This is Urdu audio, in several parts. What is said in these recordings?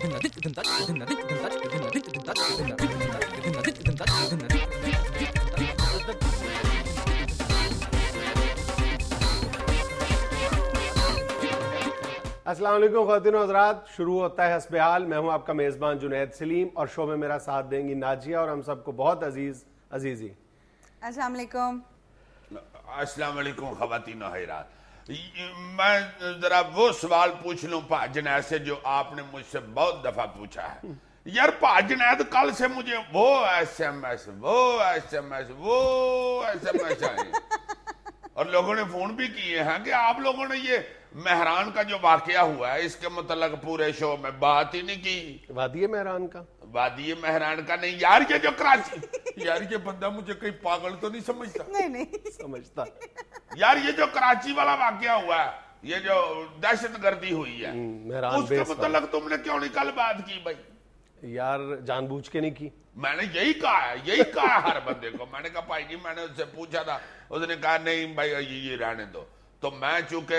السلام علیکم خواتین و حضرات، شروع ہوتا ہے حسب حال. میں ہوں آپ کا میزبان جنید سلیم اور شو میں میرا ساتھ دیں گی ناجیہ اور ہم سب کو بہت عزیزی. السلام علیکم. السلام علیکم خواتین و حضرات. میں ذرا وہ سوال پوچھ لوں پا جنید سے جو آپ نے مجھ سے بہت دفعہ پوچھا ہے. یار پا جنید کل سے مجھے وہ ایس ایم ایس آئے اور لوگوں نے فون بھی کیے ہیں کہ آپ لوگوں نے یہ مہران کا جو واقعہ ہوا ہے اس کے متعلق پورے شو میں بات ہی نہیں کی. وادی مہران کا نہیں یار، یہ جو کراچی یار یہ بندہ مجھے کہیں پاگل تو نہیں سمجھتا؟ نہیں سمجھتا یار یہ جو کراچی والا واقعہ ہوا ہے، یہ جو دہشت گردی ہوئی ہے اس کے متعلق تم نے کیوں نہیں کل بات کی بھائی؟ یار جان بوجھ کے نہیں کی. میں نے یہی کہا ہے ہر بندے کو. میں نے کہا بھائی جی، میں نے اس سے پوچھا تھا، اس نے کہا نہیں بھائی یہ رہنے دو. تو میں چونکہ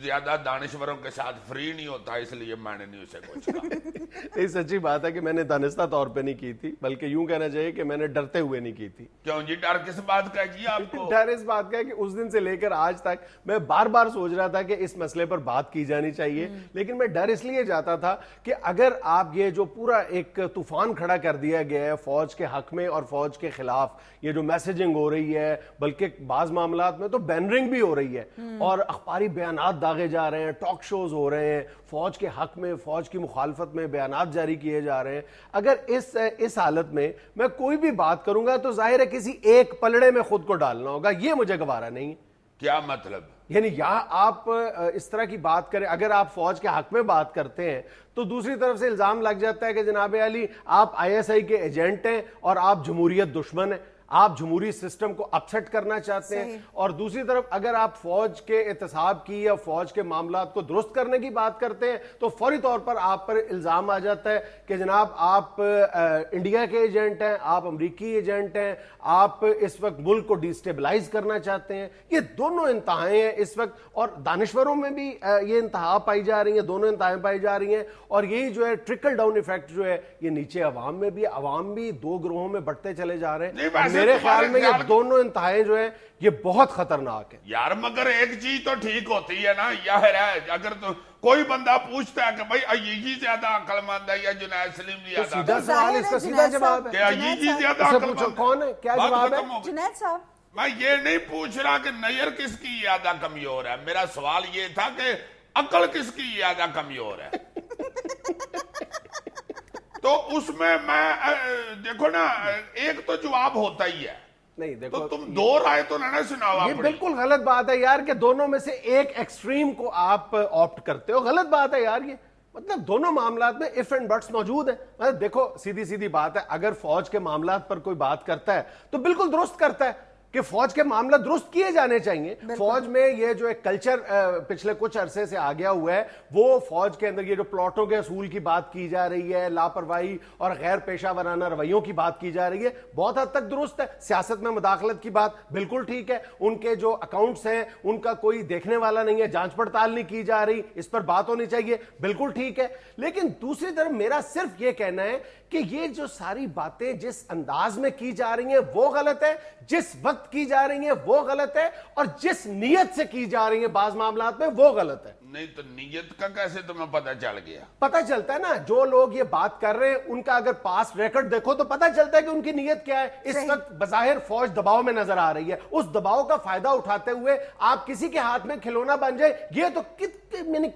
زیادہ دانشوروں کے ساتھ فری نہیں ہوتا اس لیے میں نے نہیں اسے کچھ کہا. یہ سچی بات ہے کہ میں نے دانستہ طور پہ نہیں کی تھی، بلکہ یوں کہنا چاہیے کہ میں نے ڈرتے ہوئے نہیں کی تھی. کیوں جی؟ ڈر کس بات کا جی آپ کو؟ ڈر اس بات کا ہے کہ اس دن سے لے کر آج تک میں بار بار سوچ رہا تھا کہ اس مسئلے پر بات کی جانی چاہیے، لیکن میں ڈر اس لیے جاتا تھا کہ اگر آپ یہ جو پورا ایک طوفان کھڑا کر دیا گیا ہے فوج کے حق میں اور فوج کے خلاف، یہ جو میسیجنگ ہو رہی ہے، بلکہ بعض معاملات میں تو بینرنگ بھی ہو رہی ہے اور اخباری بیانات داغے جا رہے ہیں، ٹاک شوز ہو رہے ہیں، فوج کے حق میں فوج کی مخالفت میں بیانات جاری کیے جا رہے ہیں. اگر اس حالت میں میں کوئی بھی بات کروں گا تو ظاہر ہے کسی ایک پلڑے میں خود کو ڈالنا ہوگا. یہ مجھے گوارا نہیں. کیا مطلب؟ یعنی یہاں آپ اس طرح کی بات کریں، اگر آپ فوج کے حق میں بات کرتے ہیں تو دوسری طرف سے الزام لگ جاتا ہے کہ جناب علی آپ آئی ایس آئی کے ایجنٹ ہیں اور آپ جمہوریت دشمن ہیں، آپ جمہوری سسٹم کو اپسیٹ کرنا چاہتے ہیں. اور دوسری طرف اگر آپ فوج کے احتساب کی یا فوج کے معاملات کو درست کرنے کی بات کرتے ہیں تو فوری طور پر آپ پر الزام آ جاتا ہے کہ جناب آپ انڈیا کے ایجنٹ ہیں، آپ امریکی ایجنٹ ہیں، آپ اس وقت ملک کو ڈیسٹیبلائز کرنا چاہتے ہیں. یہ دونوں انتہائیں ہیں اس وقت، اور دانشوروں میں بھی یہ انتہا پائی جا رہی ہیں، دونوں انتہائیں پائی جا رہی ہیں. اور یہی جو ہے ٹرکل ڈاؤن ایفیکٹ جو ہے یہ نیچے عوام بھی دو گروہوں میں بٹتے چلے جا رہے ہیں. میرے خیال میں یہ دونوں انتہائیں جو ہیں یہ بہت خطرناک ہے. یار مگر ایک چیز تو ٹھیک ہوتی ہے نا یار، اگر تو کوئی بندہ پوچھتا ہے کہ بھائی ایجی زیادہ عقل مند ہے یا جنید سلیم زیادہ، سیدھا سوال اس کا سیدھا جواب ہے کہ ایجی زیادہ عقل مند ہے. کون ہے؟ کیا جواب ہے جنید صاحب؟ میں یہ نہیں پوچھ رہا کہ نیر کس کی زیادہ کمزور ہے، میرا سوال یہ تھا کہ عقل کس کی زیادہ کمزور ہے. تو اس میں دیکھو نا ایک تو جواب ہوتا ہی ہے. نہیں دیکھو، تو تم دو رائے تو نہ سناوا. یہ بالکل غلط بات ہے یار کہ دونوں میں سے ایک ایکسٹریم کو آپ آپٹ کرتے ہو. غلط بات ہے یار. یہ مطلب دونوں معاملات میں اف اینڈ بٹس موجود ہیں. دیکھو سیدھی بات ہے، اگر فوج کے معاملات پر کوئی بات کرتا ہے تو بالکل درست کرتا ہے کہ فوج کے معاملہ درست کیے جانے چاہیے. فوج میں یہ جو ایک کلچر پچھلے کچھ عرصے سے آ گیا ہوا ہے، وہ فوج کے اندر یہ جو پلاٹوں کے اصول کی بات کی جا رہی ہے، لاپرواہی اور غیر پیشہ ورانہ رویوں کی بات کی جا رہی ہے، بہت حد تک درست ہے. سیاست میں مداخلت کی بات بالکل ٹھیک ہے. ان کے جو اکاؤنٹس ہیں ان کا کوئی دیکھنے والا نہیں ہے، جانچ پڑتال نہیں کی جا رہی، اس پر بات ہونی چاہیے، بالکل ٹھیک ہے. لیکن دوسری طرف میرا صرف یہ کہنا ہے کہ یہ جو ساری باتیں جس انداز میں کی جا رہی ہیں وہ غلط ہے، جس وقت کی جا رہی ہیں وہ غلط ہے، اور جس نیت سے کی جا رہی ہیں بعض معاملات میں وہ غلط ہے. نہیں تو نیت کا کیسے تمہیں پتہ چل گیا؟ پتہ چلتا ہے نا، جو لوگ یہ بات کر رہے ہیں ان کا اگر پاس ریکارڈ دیکھو تو پتہ چلتا ہے کہ ان کی نیت کیا ہے. اس وقت بظاہر فوج دباؤ میں نظر آ رہی ہے، اس دباؤ کا فائدہ اٹھاتے ہوئے آپ کسی کے ہاتھ میں کھلونا بن جائے، یہ تو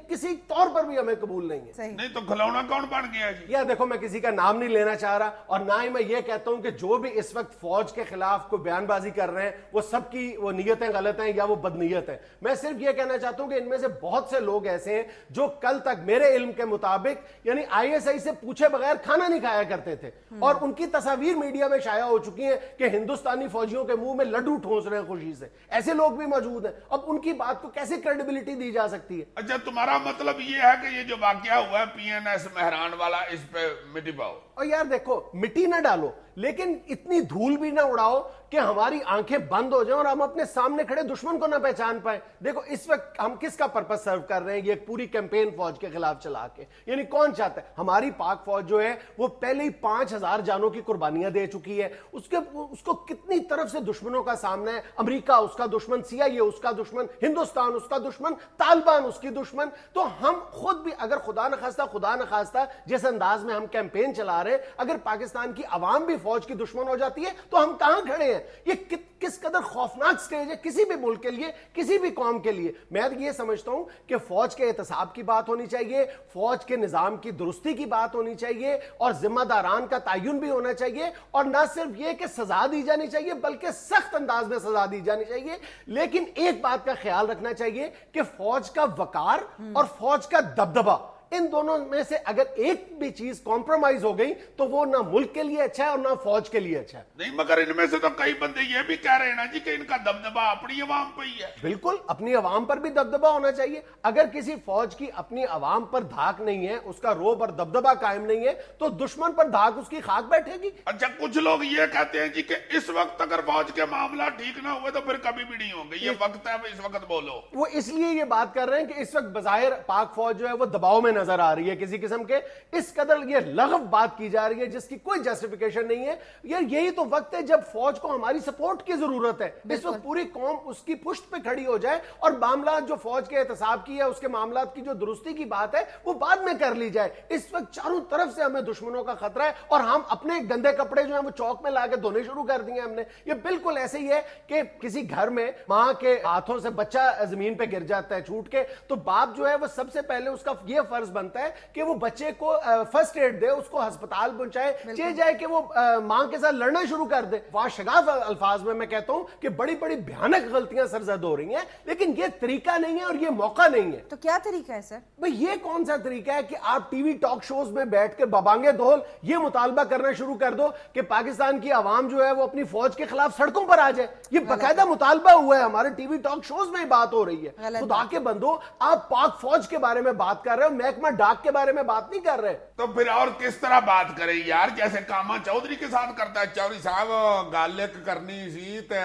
کسی طور پر بھی ہمیں قبول نہیں ہے. نہیں تو کھلونا کون بن گیا جی؟ یا دیکھو میں کسی کا نام نہیں لینا چاہ رہا، اور نہ ہی میں یہ کہتا ہوں کہ جو بھی اس وقت فوج کے خلاف کوئی بیان بازی کر رہے ہیں وہ سب کی وہ نیتیں غلط ہیں یا وہ بدنیت ہیں. میں صرف یہ کہنا چاہتا ہوں کہ ان میں سے بہت سے لوگ ایسے ہیں جو کل تک میرے علم کے مطابق یعنی آئی ایس آئی سے پوچھے بغیر کھانا نہیں کھایا کرتے تھے، اور ان کی تصاویر میڈیا میں شائع ہو چکی ہیں کہ ہندوستانی فوجیوں کے منہ میں لڈو ٹھونس رہے ہیں خوشی سے. ایسے لوگ بھی موجود ہیں. اب ان کی بات کو کیسے کریڈیبلٹی دی جا سکتی ہے؟ اچھا تمہارا مطلب یہ ہے کہ یہ جو واقعہ ہوا ہے پی این ایس مہران والا، اس پہ مٹی پاؤ؟ اور یار دیکھو مٹی نہ ڈالو لیکن اتنی دھول بھی نہ اڑاؤ کہ کہ ہماری آنکھیں بند ہو جائیں اور ہم اپنے سامنے کھڑے دشمن کو نہ پہچان پائیں. دیکھو اس وقت ہم کس کا پرپس سرو کر رہے ہیں, یہ ایک پوری کیمپین فوج کے خلاف چلا کے, یعنی کون چاہتا ہے ہماری پاک فوج جو ہے وہ پہلے ہی 5000 جانوں کی قربانیاں دے چکی ہے, اس کو کتنی طرف سے دشمنوں کا سامنا ہے, امریکہ اس کا دشمن, CIA اس کا دشمن, ہندوستان اس کا دشمن, طالبان اس کی دشمن. تو ہم خود بھی اگر خدا نخواستہ جس انداز میں ہم کیمپین چلا رہے ہیں, اگر پاکستان کی عوام بھی فوج کی دشمن ہو جاتی ہے تو ہم کہاں کھڑے ہیں؟ یہ کس قدر خوفناک سٹیج ہے کسی بھی ملک کے لیے, کسی بھی قوم کے لیے. میں یہ سمجھتا ہوں کہ فوج کے احتساب کی بات ہونی چاہیے, فوج کے نظام کی درستی کی بات ہونی چاہیے, اور ذمہ داران کا تعین بھی ہونا چاہیے, اور نہ صرف یہ کہ سزا دی جانی چاہیے بلکہ سخت انداز میں سزا دی جانی چاہیے. لیکن ایک بات کا خیال رکھنا چاہیے کہ فوج کا وقار اور فوج کا دبدبہ, ان دونوں میں سے اگر ایک بھی چیز کمپرومائز ہو گئی تو وہ نہ ملک کے لیے اچھا ہے اور نہ فوج کے لیے اچھا ہے. نہیں, مگر ان میں سے تو کئی بندے یہ بھی کہہ رہے ہیں نا جی کہ ان کا دبدبہ اپنی عوام پہ ہی ہے. بالکل, اپنی عوام پر بھی دبدبہ ہونا چاہیے. اگر کسی فوج کی اپنی عوام پر دھاک نہیں ہے, اس کا روب اور دبدبہ قائم نہیں ہے, تو دشمن پر دھاک اس کی خاک بیٹھے گی. اچھا, کچھ لوگ یہ کہتے ہیں جی کہ اس وقت اگر فوج کے معاملہ ٹھیک نہ ہوئے تو پھر کبھی بھی نہیں ہوں گے, یہ وقت ہے اس وقت بولو. وہ اس لیے یہ بات کر رہے ہیں کہ اس وقت بظاہر پاک فوج جو ہے وہ دباؤ میں نظر آ رہی ہے کسی قسم کے, اس قدر یہ لغو بات کی جا رہی ہے جس کی کوئی جسٹیفیکیشن نہیں ہے. یہی تو وقت ہے جب فوج کو ہماری سپورٹ کی ضرورت ہے. اس وقت پوری قوم اس کی پشت پہ کھڑی ہو جائے اور معاملات جو فوج کے احتساب کی ہے, اس کے معاملات کی جو درستی کی بات ہے وہ بعد میں کر لی جائے. اس وقت چاروں طرف سے ہمیں دشمنوں کا خطرہ ہے اور ہم اپنے گندے کپڑے جو ہیں وہ چوک میں لا کے دھونے شروع کر دیے ہم نے. یہ بالکل ایسے ہی ہے کہ کسی گھر میں ماں کے ہاتھوں سے بچہ زمین پہ گر جاتا ہے چھوٹ کے, تو باپ جو ہے وہ سب سے پہلے اس کا یہ فرض بنتا ہے کہ وہ بچے کو فرسٹ ایڈ دے, اس کو ہسپتال پہنچائے, چاہے جائے کہ وہ ماں کے ساتھ لڑنا شروع کر دے. واشگاف الفاظ میں کہتا ہوں کہ بڑی بڑی بھیانک غلطیاں سرزد ہو رہی ہیں, لیکن یہ طریقہ نہیں ہے اور یہ موقع نہیں ہے. تو کیا طریقہ ہے سر؟ بھئی یہ کون سا طریقہ ہے کہ آپ ٹی وی ٹاک شوز میں بیٹھ کے بابانگے دھول یہ مطالبہ کرنا شروع کر دو کہ پاکستان کی عوام جو ہے وہ اپنی فوج کے خلاف سڑکوں پر آ جائے. یہ باقاعدہ مطالبہ ہوا ہے, ہمارے ٹی وی ٹاک شوز میں بات ہو رہی ہے. خدا کے بندو, آپ پاک فوج کے بارے میں بات کر رہے ہو, محکمہ ڈاک کے بارے میں بات نہیں کر رہے. تو پھر اور کس طرح بات کریں یار, جیسے کاما چودھری کے ساتھ کرتا ہے. چودھری صاحب گالک کرنی سی تے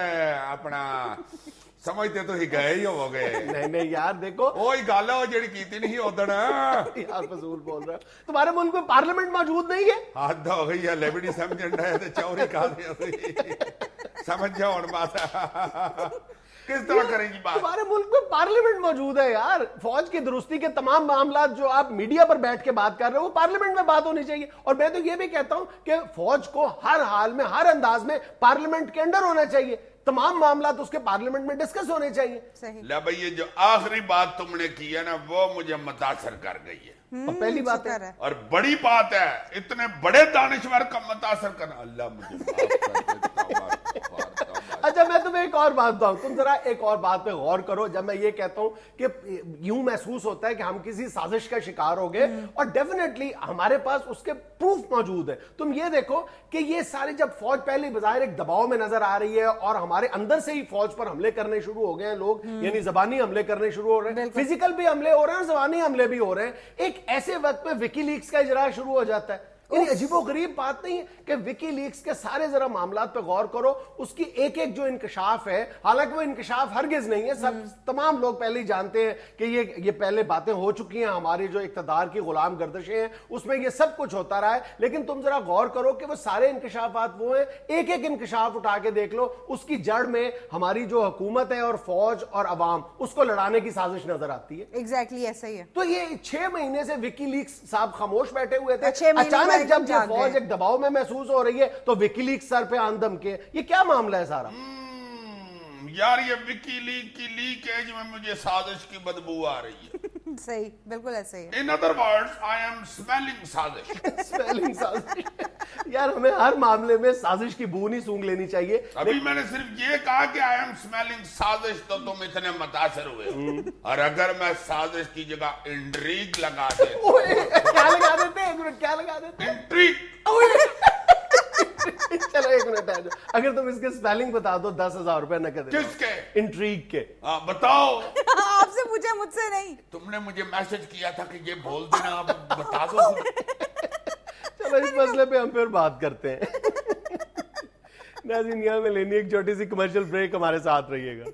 اپنا سمجھتے تو ہی گئے ہی ہو گئے. نہیں یار دیکھو, وہی گل ہے جڑی کیتی نہیں ادھر. یار فضول بول رہا ہے. تمہارے ملک میں پارلیمنٹ موجود نہیں ہے؟ حد ہو گئی ہے, لیبڑی سمجھن رہے تھے چوری کھا دیا. سمجھ جاؤ اور بات کس طرح کریں گی بات. تمہارے ملک میں پارلیمنٹ موجود ہے یار. فوج کی درستی کے تمام معاملات جو آپ میڈیا پر بیٹھ کے بات کر رہے ہو وہ پارلیمنٹ میں بات ہونی چاہیے. اور میں تو یہ بھی کہتا ہوں کہ فوج کو ہر حال میں ہر انداز میں پارلیمنٹ کے انڈر ہونا چاہیے. تمام معاملات اس کے پارلیمنٹ میں ڈسکس ہونے چاہیے. لے بھئی یہ جو آخری بات تم نے کی ہے نا وہ مجھے متاثر کر گئی ہے. اور پہلی بات ہے اور بڑی بات ہے, اتنے بڑے دانشور کا متاثر کرنا. اللہ مجھے اچھا میں تمہیں ایک اور بات بتاؤں, تم ذرا ایک اور بات پہ غور کرو. جب میں یہ کہتا ہوں کہ یوں محسوس ہوتا ہے کہ ہم کسی سازش کا شکار ہو گئے, اور ڈیفینیٹلی ہمارے پاس اس کے پروف موجود ہے. تم یہ دیکھو کہ یہ سارے جب فوج پہلے بظاہر ایک دباؤ میں نظر آ رہی ہے اور ہمارے اندر سے ہی فوج پر حملے کرنے شروع ہو گئے ہیں لوگ, یعنی زبانی حملے کرنے شروع ہو رہے ہیں, فزیکل بھی حملے ہو رہے ہیں اور زبانی حملے بھی ہو رہے ہیں. ایک ایسے وقت میں وکی لیکس کا اجراء شروع ہو جاتا ہے. یعنی عجیب و غریب بات نہیں ہے کہ وکی لیکس کے سارے ذرا معاملات پہ غور کرو, اس کی ایک ایک جو انکشاف ہے, حالانکہ وہ انکشاف ہرگز نہیں ہے, سب تمام لوگ پہلے ہی جانتے ہیں کہ یہ پہلے باتیں ہو چکی ہیں, ہماری جو اقتدار کی غلام گردشیں ہیں اس میں یہ سب کچھ ہوتا رہا ہے. لیکن تم ذرا غور کرو کہ وہ سارے انکشافات وہ ہیں, ایک ایک انکشاف اٹھا کے دیکھ لو, اس کی جڑ میں ہماری جو حکومت ہے اور فوج اور عوام اس کو لڑانے کی سازش نظر آتی ہے. ایگزیکٹلی ایسا ہی ہے. تو یہ 6 مہینے سے وکی لیکس صاحب خاموش بیٹھے ہوئے تھے, اچانک جب یہ فوج ایک دباؤ میں محسوس ہو رہی ہے تو وکی لیکس سر پہ آندم کے. یہ کیا معاملہ ہے سارا یار؟ یہ وکی لیک کی لیکیج میں مجھے سازش کی بدبو آ رہی ہے. صحیح, بالکل ایسے ہی ہے. In other words, I am smelling سازش. سپیلنگ سازش. یار ہمیں ہر معاملے میں سازش کی بو نہیں سونگ لینی چاہیے. ابھی میں نے صرف یہ کہا کہ I am smelling سازش تو تم اتنے متاثر ہوئے, اور اگر میں سازش کی جگہ انٹریگ لگا دیتا. کیا لگا دیتے ہیں؟ ایک منٹ, کیا لگا دیتے ہیں؟ انٹریگ. چلو ایک منٹ آ جاؤ, اگر تم اس کے سپیلنگ بتا دو 10,000 روپے نقد. کس کے؟ انٹریگ کے. بتاؤ. آپ سے پوچھا, مجھ سے نہیں. تم نے مجھے میسج کیا تھا کہ یہ بول دینا, اب بتا دو. چلو اس مسئلے پہ ہم پھر بات کرتے ہیں. ناظرین یہاں میں لینی ایک چھوٹی سی کمرشل بریک، ہمارے ساتھ رہیے گا.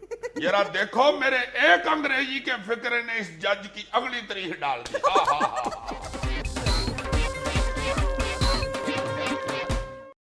ذرا دیکھو میرے ایک انگریزی کے فکر نے اس جج کی اگلی تاریخ ڈال دی.